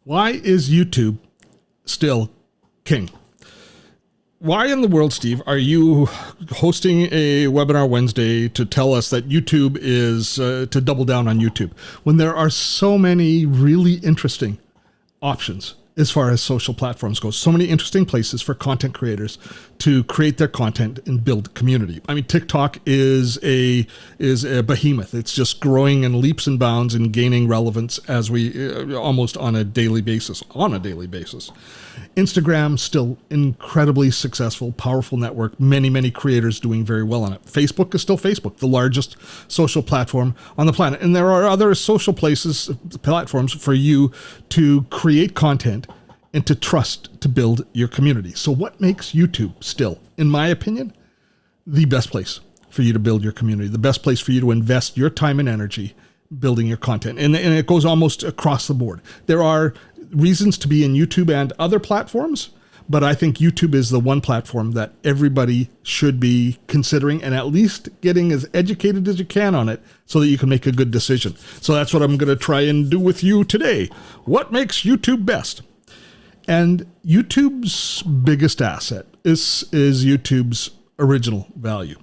Why is YouTube still king? Why in the world, Steve, are you hosting a webinar Wednesday to tell us that YouTube is to double down on YouTube when there are so many really interesting options as far as social platforms go? So many interesting places for content creators to create their content and build community. I mean, TikTok is a behemoth. It's just growing in leaps and bounds and gaining relevance as we almost on a daily basis. Instagram, still incredibly successful, powerful network, many creators doing very well on it. Facebook is still Facebook, the largest social platform on the planet. And there are other social platforms for you to create content and to trust to build your community. So what makes YouTube still, in my opinion, the best place for you to build your community, the best place for you to invest your time and energy building your content? And it goes almost across the board. There are reasons to be in YouTube and other platforms, but I think YouTube is the one platform that everybody should be considering and at least getting as educated as you can on it so that you can make a good decision. So that's what I'm going to try and do with you today. What makes YouTube best? And YouTube's biggest asset is YouTube's original value.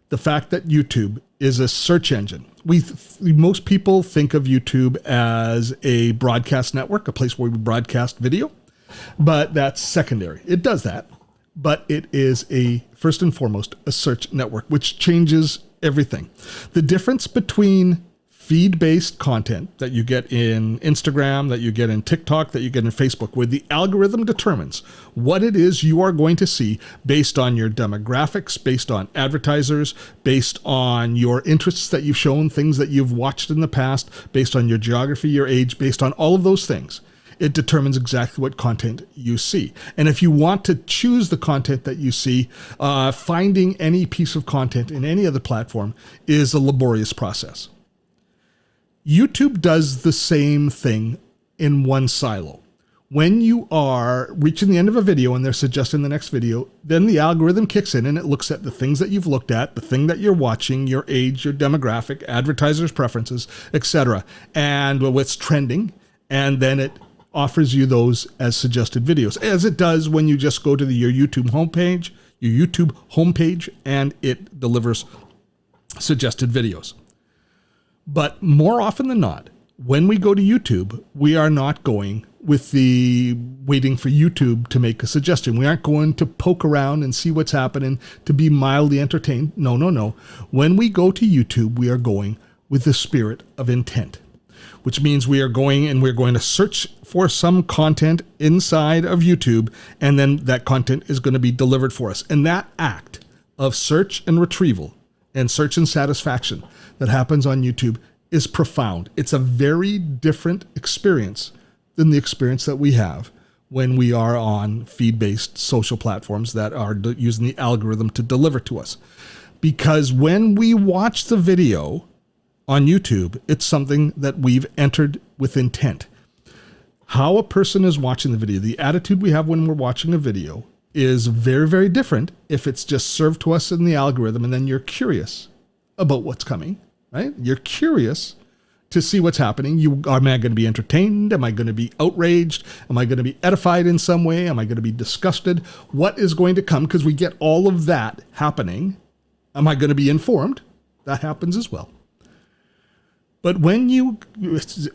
The fact that YouTube is a search engine. Most people think of YouTube as a broadcast network, a place where we broadcast video, but that's secondary. It does that, but it is first and foremost, a search network, which changes everything. The difference between feed-based content that you get in Instagram, that you get in TikTok, that you get in Facebook, where the algorithm determines what it is you are going to see based on your demographics, based on advertisers, based on your interests that you've shown, things that you've watched in the past, based on your geography, your age, based on all of those things. It determines exactly what content you see. And if you want to choose the content that you see, finding any piece of content in any other platform is a laborious process. YouTube does the same thing in one silo. When you are reaching the end of a video and they're suggesting the next video, then the algorithm kicks in and it looks at the things that you've looked at, the thing that you're watching, your age, your demographic, advertisers' preferences, etc., and what's trending, and then it offers you those as suggested videos, as it does when you just go to your YouTube homepage, and it delivers suggested videos. But more often than not, when we go to YouTube, we are not going with the waiting for YouTube to make a suggestion. We aren't going to poke around and see what's happening to be mildly entertained. No. When we go to YouTube, we are going with the spirit of intent, which means we're going to search for some content inside of YouTube, and then that content is going to be delivered for us. And that act of search and retrieval and search and satisfaction that happens on YouTube is profound. It's a very different experience than the experience that we have when we are on feed-based social platforms that are using the algorithm to deliver to us. Because when we watch the video on YouTube, it's something that we've entered with intent. How a person is watching the video, the attitude we have when we're watching a video, is very, very different if it's just served to us in the algorithm and then you're curious about what's coming, right? You're curious to see what's happening. Am I going to be entertained? Am I going to be outraged? Am I going to be edified in some way? Am I going to be disgusted? What is going to come? Because we get all of that happening. Am I going to be informed? That happens as well. But when you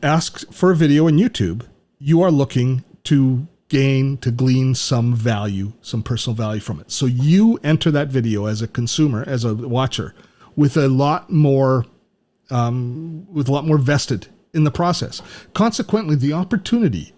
ask for a video in YouTube, you are looking to glean some value, some personal value from it. So you enter that video as a consumer, as a watcher, with a lot more vested in the process. Consequently, the opportunity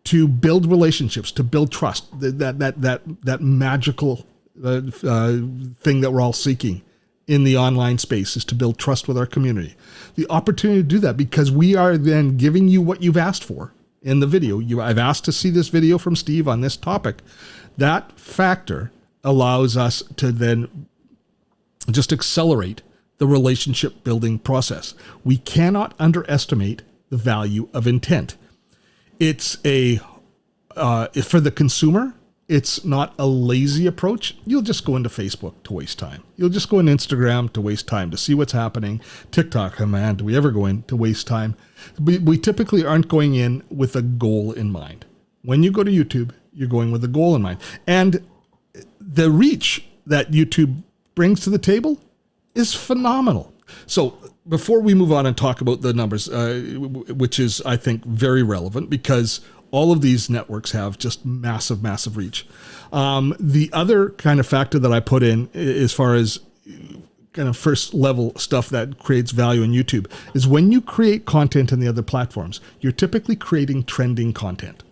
to build relationships, to build trust, that magical thing that we're all seeking in the online space is to build trust with our community. The opportunity to do that because we are then giving you what you've asked for in the video. I've asked to see this video from Steve on this topic. That factor allows us to then just accelerate the relationship building process. We cannot underestimate the value of intent. It's for the consumer, it's not a lazy approach. You'll just go into Facebook to waste time. You'll just go into Instagram to waste time, to see what's happening. TikTok, oh man, do we ever go in to waste time? We typically aren't going in with a goal in mind. When you go to YouTube, you're going with a goal in mind. And the reach that YouTube brings to the table is phenomenal. So before we move on and talk about the numbers, which is, I think, very relevant because all of these networks have just massive, massive reach. The other kind of factor that I put in as far as kind of first level stuff that creates value in YouTube is when you create content in the other platforms, you're typically creating trending content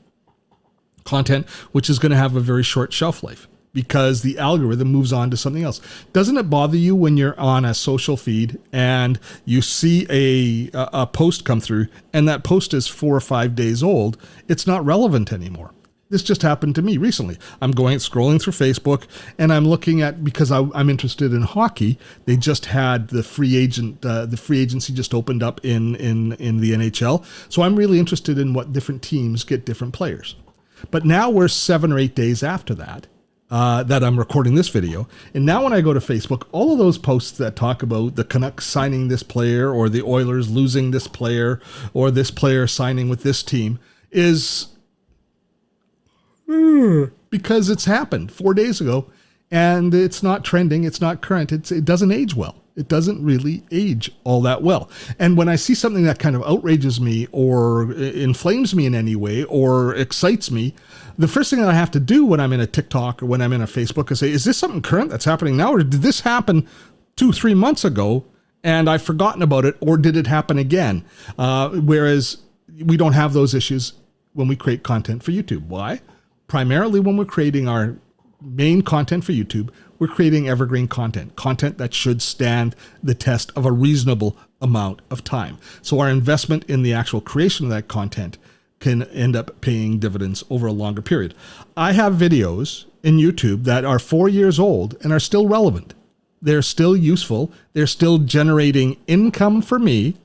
which is going to have a very short shelf life because the algorithm moves on to something else. Doesn't it bother you when you're on a social feed and you see a post come through and that post is 4 or 5 days old? It's not relevant anymore. This just happened to me recently. I'm scrolling through Facebook and I'm looking at, because I'm interested in hockey. They just had the free agency just opened up in the NHL. So I'm really interested in what different teams get different players. But now we're 7 or 8 days after that I'm recording this video. And now when I go to Facebook, all of those posts that talk about the Canucks signing this player or the Oilers losing this player or this player signing with this team is because it's happened 4 days ago and it's not trending. It's not current. It doesn't age well. It doesn't really age all that well. And when I see something that kind of outrages me or inflames me in any way or excites me, the first thing that I have to do when I'm in a TikTok or when I'm in a Facebook is say, is this something current that's happening now? Or did this happen 2-3 months ago and I've forgotten about it? Or did it happen again? Whereas we don't have those issues when we create content for YouTube. Why? Primarily when we're creating our main content for YouTube, we're creating evergreen content that should stand the test of a reasonable amount of time. So our investment in the actual creation of that content can end up paying dividends over a longer period. I have videos in YouTube that are 4 years old and are still relevant. They're still useful. They're still generating income for me,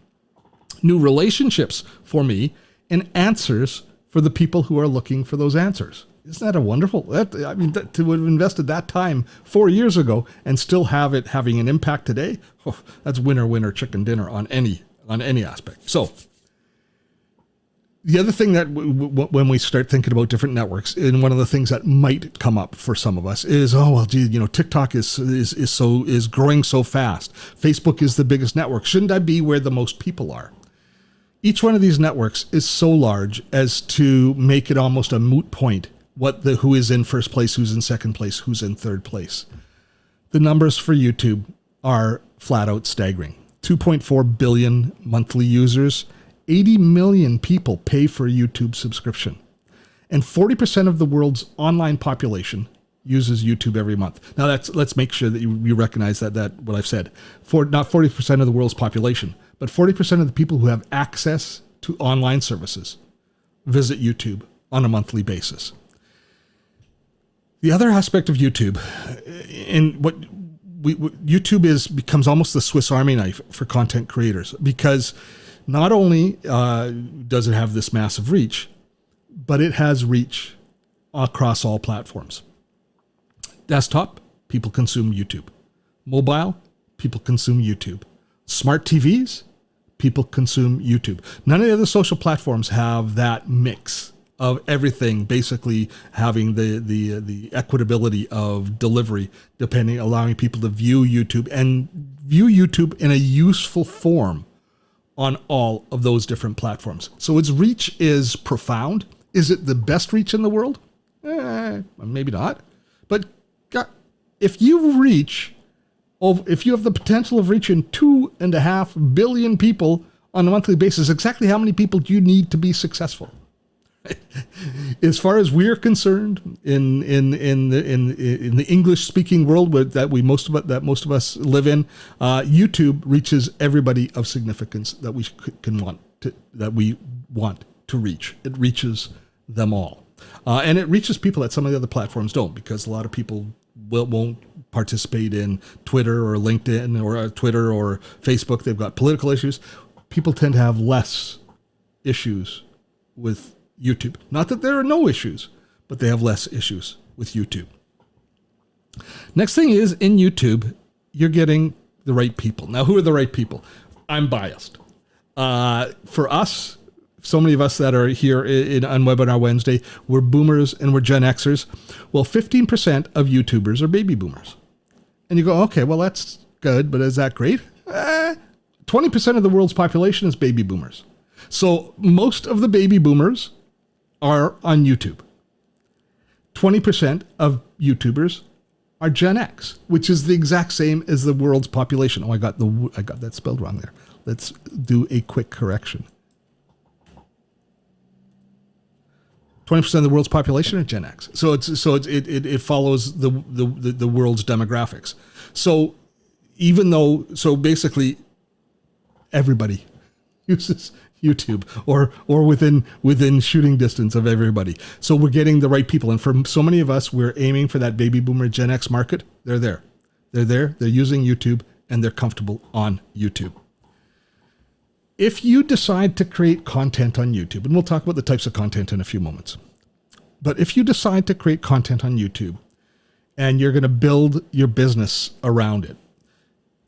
new relationships for me, and answers for the people who are looking for those answers. Isn't that a wonderful, to have invested that time 4 years ago and still have it having an impact today? Oh, that's winner, chicken dinner on any aspect. So the other thing that when we start thinking about different networks, and one of the things that might come up for some of us is, TikTok is growing so fast. Facebook is the biggest network. Shouldn't I be where the most people are? Each one of these networks is so large as to make it almost a moot point who is in first place, who's in second place, who's in third place. The numbers for YouTube are flat out staggering. 2.4 billion monthly users, 80 million people pay for a YouTube subscription, and 40% of the world's online population uses YouTube every month. Now let's make sure that you recognize that what I've said. Not 40% of the world's population, but 40% of the people who have access to online services visit YouTube on a monthly basis. The other aspect of YouTube, and what YouTube becomes almost the Swiss Army knife for content creators, because not only does it have this massive reach, but it has reach across all platforms. Desktop, people consume YouTube. Mobile, people consume YouTube. Smart TVs, people consume YouTube. None of the other social platforms have that mix of everything basically having the equitability of delivery, allowing people to view YouTube in a useful form on all of those different platforms. So its reach is profound. Is it the best reach in the world? Maybe not. But if you have the potential of reaching 2.5 billion people on a monthly basis, exactly how many people do you need to be successful? As far as we're concerned, in the English-speaking world that most of us live in, YouTube reaches everybody of significance that we want to reach. It reaches them all, and it reaches people that some of the other platforms don't, because a lot of people won't participate in Twitter or LinkedIn or Twitter or Facebook. They've got political issues. People tend to have less issues with YouTube. Not that there are no issues, but they have less issues with YouTube. Next thing is, in YouTube, you're getting the right people. Now, who are the right people? I'm biased. For us, so many of us that are here on Webinar Wednesday, we're boomers and we're Gen Xers. Well, 15% of YouTubers are baby boomers. And you go, okay, well, that's good, but is that great? 20% of the world's population is baby boomers. So most of the baby boomers are on YouTube. 20% of YouTubers are Gen X, which is the exact same as the world's population. Oh, I got that spelled wrong there. Let's do a quick correction. 20% of the world's population are Gen X. So it follows the world's demographics. So basically everybody uses YouTube or within shooting distance of everybody. So we're getting the right people. And for so many of us, we're aiming for that baby boomer Gen X market. They're there. They're using YouTube and they're comfortable on YouTube. If you decide to create content on YouTube, and we'll talk about the types of content in a few moments, but if you decide to create content on YouTube and you're going to build your business around it,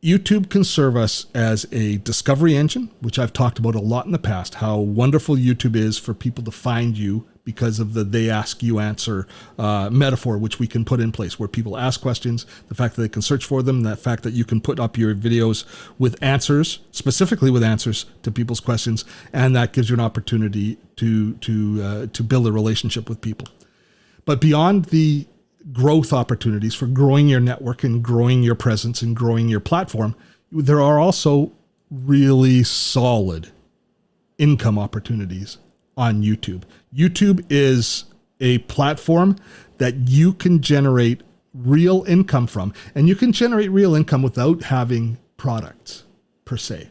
YouTube can serve us as a discovery engine, which I've talked about a lot in the past, how wonderful YouTube is for people to find you because of the they ask, you answer metaphor, which we can put in place, where people ask questions, the fact that they can search for them, the fact that you can put up your videos with answers, specifically with answers to people's questions, and that gives you an opportunity to build a relationship with people. But beyond the growth opportunities for growing your network and growing your presence and growing your platform, there are also really solid income opportunities on YouTube. YouTube is a platform that you can generate real income from, and you can generate real income without having products per se.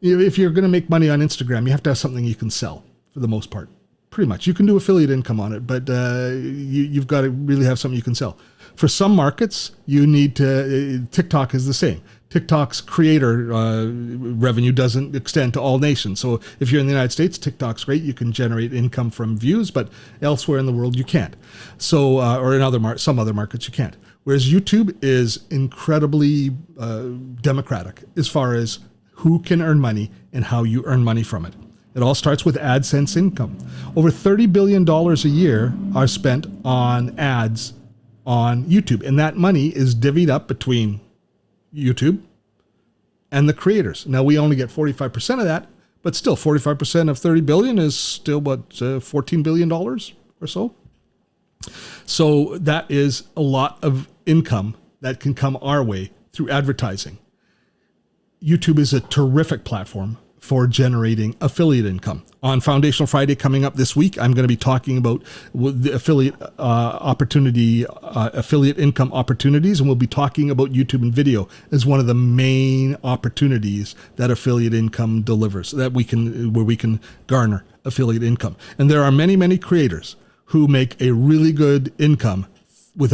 If you're going to make money on Instagram, you have to have something you can sell for the most part. Pretty much. You can do affiliate income on it, but you've got to really have something you can sell. For some markets, you need to, TikTok is the same. TikTok's creator revenue doesn't extend to all nations. So if you're in the United States, TikTok's great. You can generate income from views, but elsewhere in the world, you can't. So, or in some other markets, you can't. Whereas YouTube is incredibly democratic as far as who can earn money and how you earn money from it. It all starts with AdSense income. Over $30 billion a year are spent on ads on YouTube. And that money is divvied up between YouTube and the creators. Now, we only get 45% of that, but still 45% of 30 billion is still what, $14 billion or so. So that is a lot of income that can come our way through advertising. YouTube is a terrific platform for generating affiliate income. On Foundational Friday coming up this week, I'm going to be talking about the affiliate affiliate income opportunities, and we'll be talking about YouTube and video as one of the main opportunities that affiliate income delivers, where we can garner affiliate income. And there are many, many creators who make a really good income with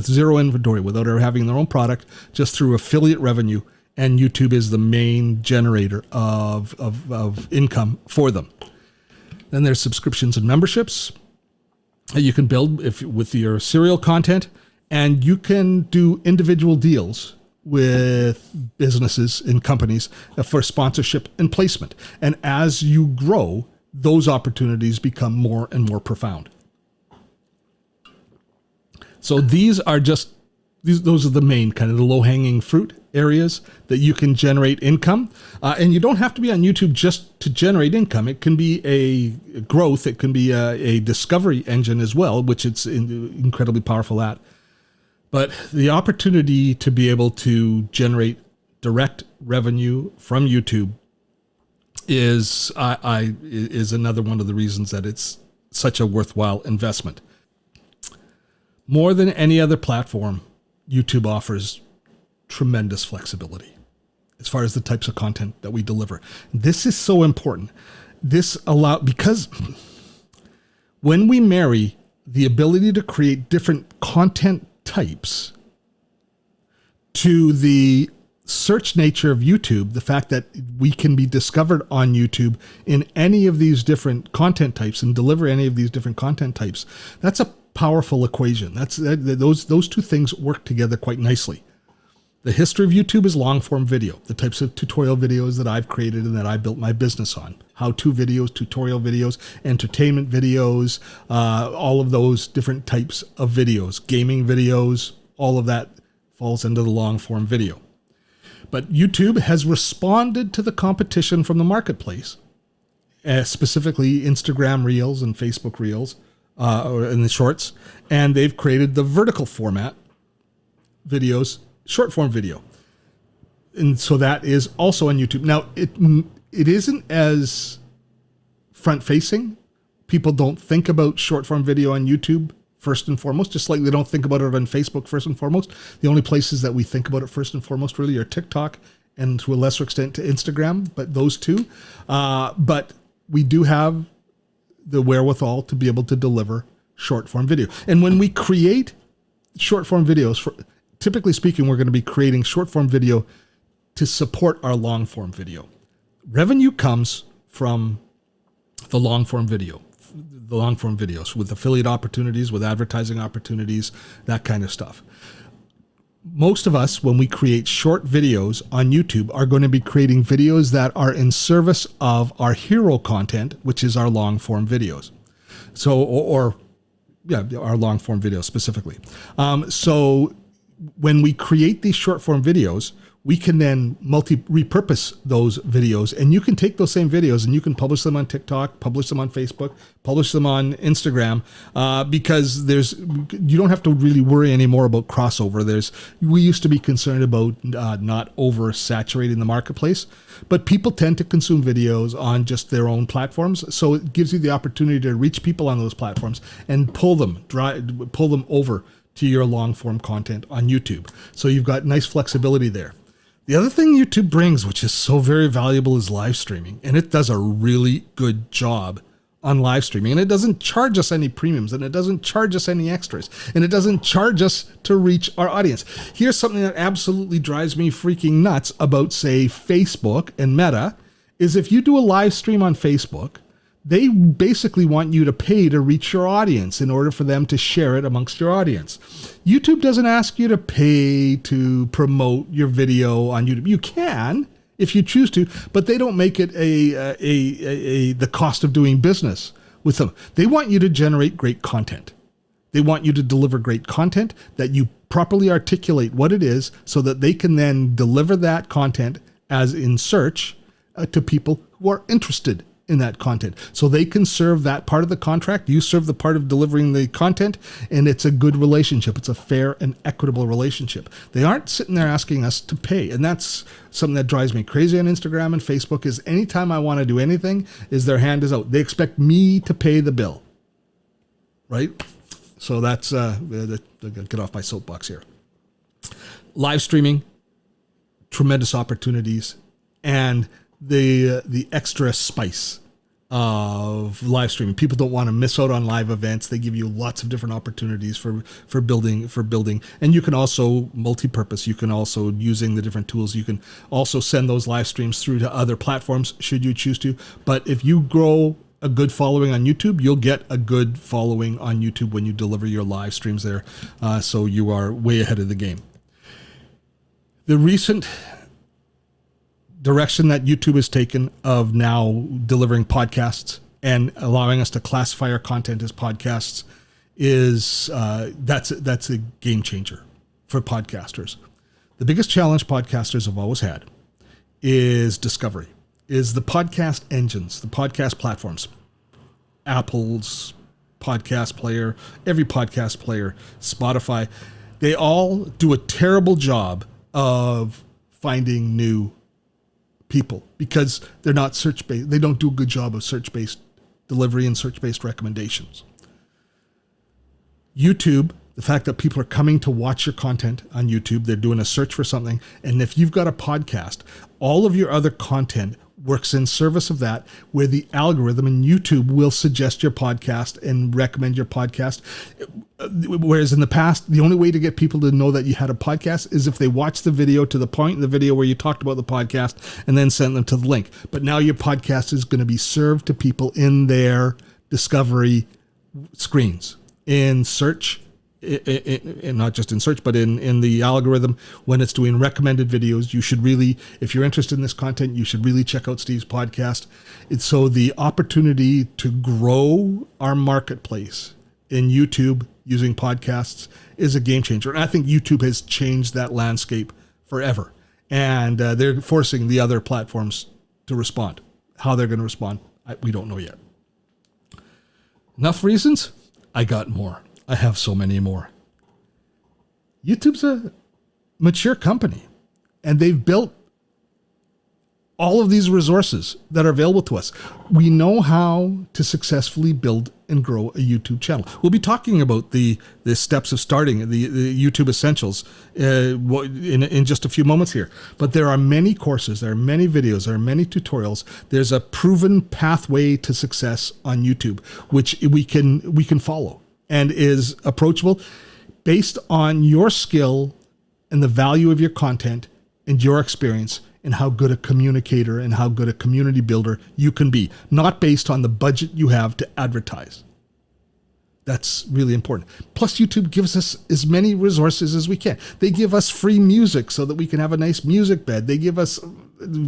zero inventory, without ever having their own product, just through affiliate revenue. And YouTube is the main generator of income for them. Then there's subscriptions and memberships that you can build with your serial content, and you can do individual deals with businesses and companies for sponsorship and placement. And as you grow, those opportunities become more and more profound. So those are the main kind of the low-hanging fruit areas that you can generate income. And you don't have to be on YouTube just to generate income. It can be a growth. It can be a discovery engine as well, which it's incredibly powerful at. But the opportunity to be able to generate direct revenue from YouTube is another one of the reasons that it's such a worthwhile investment. More than any other platform, YouTube offers tremendous flexibility as far as the types of content that we deliver. This is so important. Because when we marry the ability to create different content types to the search nature of YouTube, the fact that we can be discovered on YouTube in any of these different content types and deliver any of these different content types, that's a powerful equation. Those two things work together quite nicely. The history of YouTube is long-form video, the types of tutorial videos that I've created and that I built my business on. How-to videos, tutorial videos, entertainment videos, all of those different types of videos, gaming videos, all of that falls into the long-form video. But YouTube has responded to the competition from the marketplace, specifically Instagram Reels and Facebook Reels, or in the Shorts, and they've created the vertical format videos, short form video. And so that is also on YouTube. Now, it isn't as front facing. People don't think about short form video on YouTube first and foremost, just like they don't think about it on Facebook first and foremost. The only places that we think about it first and foremost really are TikTok and to a lesser extent to Instagram, but those two. But we do have the wherewithal to be able to deliver short form video. And when we create short form videos, typically speaking, we're going to be creating short form video to support our long form video. Revenue comes from the long form video, the long form videos with affiliate opportunities, with advertising opportunities, that kind of stuff. Most of us, when we create short videos on YouTube, are going to be creating videos that are in service of our hero content, which is our long form videos. So, our long form videos specifically. So when we create these short form videos, we can then repurpose those videos, and you can take those same videos and you can publish them on TikTok, publish them on Facebook, publish them on Instagram, because you don't have to really worry anymore about crossover. We used to be concerned about not oversaturating the marketplace, but people tend to consume videos on just their own platforms. So it gives you the opportunity to reach people on those platforms and pull them over to your long form content on YouTube. So you've got nice flexibility there. The other thing YouTube brings, which is so very valuable, is live streaming. And it does a really good job on live streaming. And it doesn't charge us any premiums, and it doesn't charge us any extras, and it doesn't charge us to reach our audience. Here's something that absolutely drives me freaking nuts about, say, Facebook and Meta, is if you do a live stream on Facebook, they basically want you to pay to reach your audience in order for them to share it amongst your audience. YouTube doesn't ask you to pay to promote your video on YouTube. You can if you choose to, but they don't make it the cost of doing business with them. They want you to generate great content. They want you to deliver great content, that you properly articulate what it is so that they can then deliver that content as in search to people who are interested in that content. So they can serve that part of the contract. You serve the part of delivering the content, and it's a good relationship. It's a fair and equitable relationship. They aren't sitting there asking us to pay. And that's something that drives me crazy on Instagram and Facebook, is anytime I want to do anything, is their hand is out. They expect me to pay the bill. Right? So that's, get off my soapbox here. Live streaming, tremendous opportunities, and the extra spice of live streaming. People don't want to miss out on live events. They give you lots of different opportunities for building. And you can also multi-purpose. You can also, using the different tools, you can also send those live streams through to other platforms should you choose to. But if you grow a good following on YouTube, you'll get a good following on YouTube when you deliver your live streams there. So you are way ahead of the game. The recent direction that YouTube has taken of now delivering podcasts and allowing us to classify our content as podcasts is that's a game changer for podcasters. The biggest challenge podcasters have always had is discovery, is the podcast engines, the podcast platforms, Apple's podcast player, every podcast player, Spotify. They all do a terrible job of finding new people because they're not search-based. They don't do a good job of search-based delivery and search-based recommendations. YouTube, the fact that people are coming to watch your content on YouTube, they're doing a search for something, and if you've got a podcast, all of your other content works in service of that, where the algorithm in YouTube will suggest your podcast and recommend your podcast. Whereas in the past, the only way to get people to know that you had a podcast is if they watched the video to the point in the video where you talked about the podcast and then sent them to the link. But now your podcast is going to be served to people in their discovery screens, in search, and not just in search, but in the algorithm when it's doing recommended videos. You should really, if you're interested in this content, you should really check out Steve's podcast. And so the opportunity to grow our marketplace in YouTube using podcasts is a game changer. And I think YouTube has changed that landscape forever. And they're forcing the other platforms to respond. How they're going to respond, we don't know yet. Enough reasons? I got more. I have so many more. YouTube's a mature company, and they've built all of these resources that are available to us. We know how to successfully build and grow a YouTube channel. We'll be talking about the steps of starting the YouTube Essentials in just a few moments here. But there are many courses, there are many videos, there are many tutorials. There's a proven pathway to success on YouTube, which we can follow and is approachable based on your skill and the value of your content and your experience and how good a communicator and how good a community builder you can be, not based on the budget you have to advertise. That's really important. Plus, YouTube gives us as many resources as we can. They give us free music so that we can have a nice music bed. They give us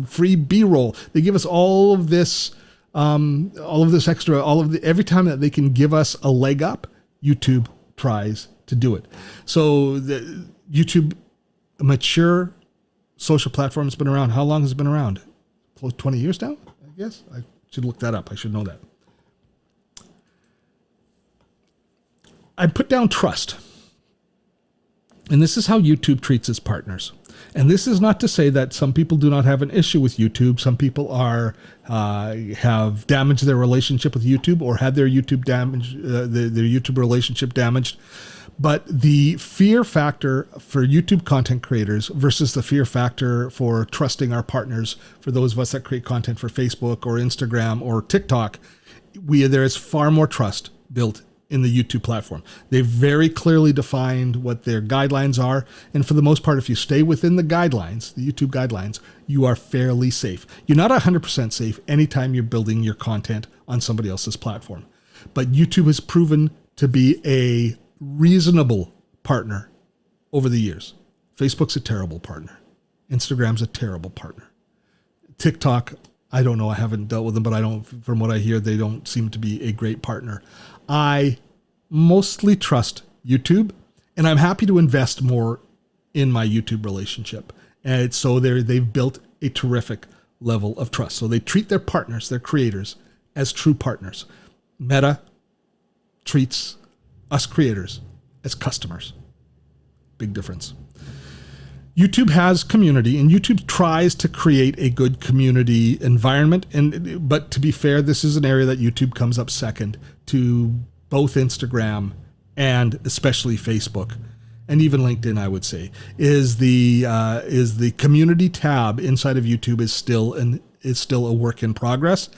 free B-roll. They give us all of this extra, every time that they can give us a leg up, YouTube tries to do it. So the YouTube, a mature social platform, has been around. How long has it been around? Close to 20 years now, I guess. I should look that up. I should know that. I put down trust. And this is how YouTube treats its partners. And this is not to say that some people do not have an issue with YouTube. Some people have damaged their relationship with YouTube or had their YouTube their YouTube relationship damaged. But the fear factor for YouTube content creators versus the fear factor for trusting our partners, for those of us that create content for Facebook or Instagram or TikTok, there is far more trust built in the YouTube platform. They've very clearly defined what their guidelines are. And for the most part, if you stay within the guidelines, the YouTube guidelines, you are fairly safe. You're not 100% safe anytime you're building your content on somebody else's platform. But YouTube has proven to be a reasonable partner over the years. Facebook's a terrible partner. Instagram's a terrible partner. TikTok, I don't know. I haven't dealt with them, but from what I hear, they don't seem to be a great partner. I mostly trust YouTube, and I'm happy to invest more in my YouTube relationship. And so they've built a terrific level of trust. So they treat their partners, their creators, as true partners. Meta treats us creators as customers. Big difference. YouTube has community, and YouTube tries to create a good community environment. But to be fair, this is an area that YouTube comes up second to both Instagram and especially Facebook, and even LinkedIn, I would say, is the community tab inside of YouTube is still a work in progress.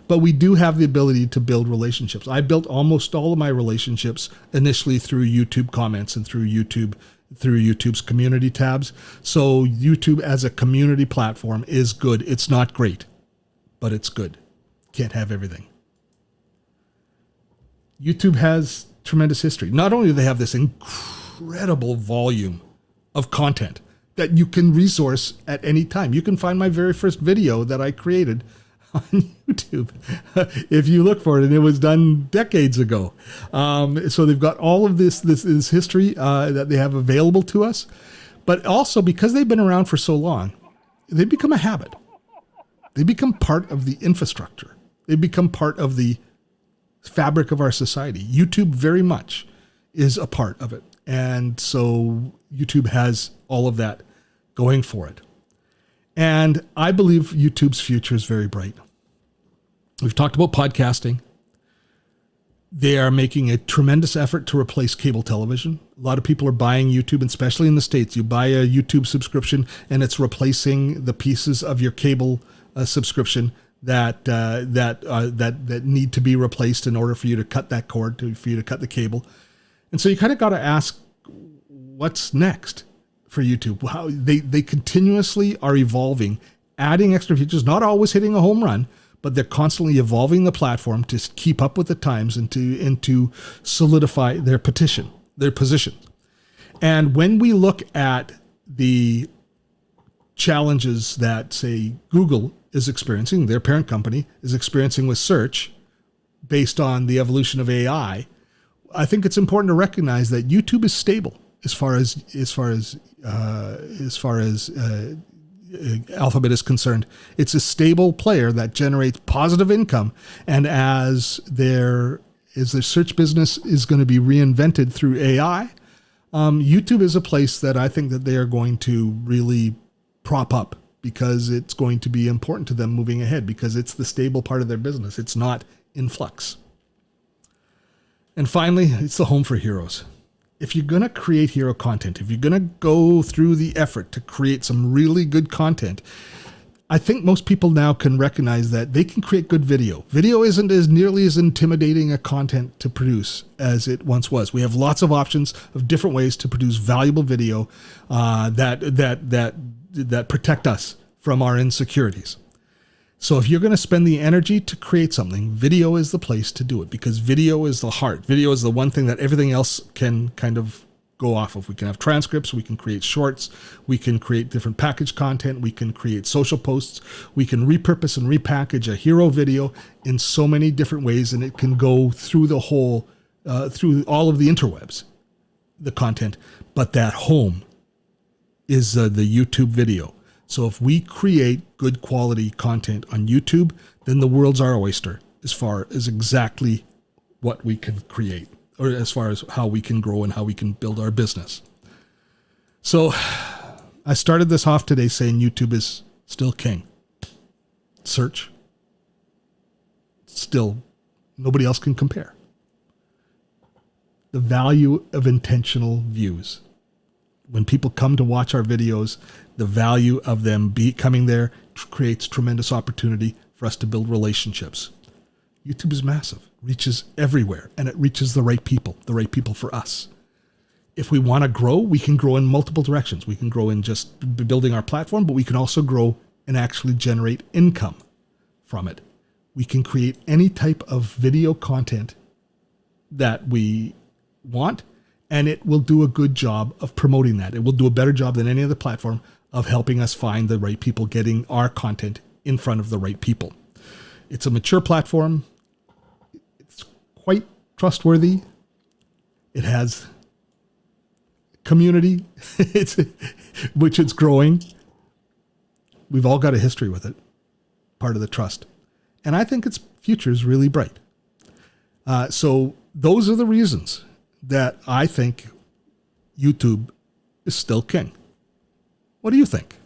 But we do have the ability to build relationships. I built almost all of my relationships initially through YouTube comments and through YouTube's community tabs. So YouTube as a community platform is good. It's not great, but it's good. Can't have everything. YouTube has tremendous history. Not only do they have this incredible volume of content that you can resource at any time. You can find my very first video that I created on YouTube if you look for it, and it was done decades ago. So they've got all of this history that they have available to us, but also because they've been around for so long, they become a habit. They become part of the infrastructure. They become part of the fabric of our society. YouTube very much is a part of it, and so YouTube has all of that going for it. And I believe YouTube's future is very bright. We've talked about podcasting. They are making a tremendous effort to replace cable television. A lot of people are buying YouTube, and especially in the States. You buy a YouTube subscription, and it's replacing the pieces of your cable subscription that need to be replaced in order for you to cut that cord, for you to cut the cable. And so you kind of got to ask, what's next for YouTube? How they continuously are evolving, adding extra features, not always hitting a home run, but they're constantly evolving the platform to keep up with the times and to solidify their position. And when we look at the challenges that, say, Google is experiencing, their parent company is experiencing with search based on the evolution of AI, I think it's important to recognize that YouTube is stable as far as Alphabet is concerned. It's a stable player that generates positive income, and as their search business is going to be reinvented through AI, YouTube is a place that I think that they are going to really prop up, because it's going to be important to them moving ahead, because it's the stable part of their business. It's not in flux. And finally, it's the home for heroes. If you're going to create hero content, if you're going to go through the effort to create some really good content, I think most people now can recognize that they can create good video. Video isn't as nearly as intimidating a content to produce as it once was. We have lots of options of different ways to produce valuable video that protect us from our insecurities. So if you're going to spend the energy to create something, video is the place to do it, because video is the heart. Video is the one thing that everything else can kind of go off of. We can have transcripts, we can create shorts, we can create different package content, we can create social posts, we can repurpose and repackage a hero video in so many different ways, and it can go through the whole, through all of the interwebs, the content. But that home is the YouTube video. So if we create good quality content on YouTube, then the world's our oyster as far as exactly what we can create, or as far as how we can grow and how we can build our business. So I started this off today saying YouTube is still king. Search, still, nobody else can compare. The value of intentional views. When people come to watch our videos, the value of them coming there creates tremendous opportunity for us to build relationships. YouTube is massive, reaches everywhere, and it reaches the right people for us. If we want to grow, we can grow in multiple directions. We can grow in just building our platform, but we can also grow and actually generate income from it. We can create any type of video content that we want, and it will do a good job of promoting that. It will do a better job than any other platform of helping us find the right people, getting our content in front of the right people. It's a mature platform. It's quite trustworthy. It has community, which it's growing. We've all got a history with it, part of the trust. And I think its future is really bright. So those are the reasons that I think YouTube is still king. What do you think?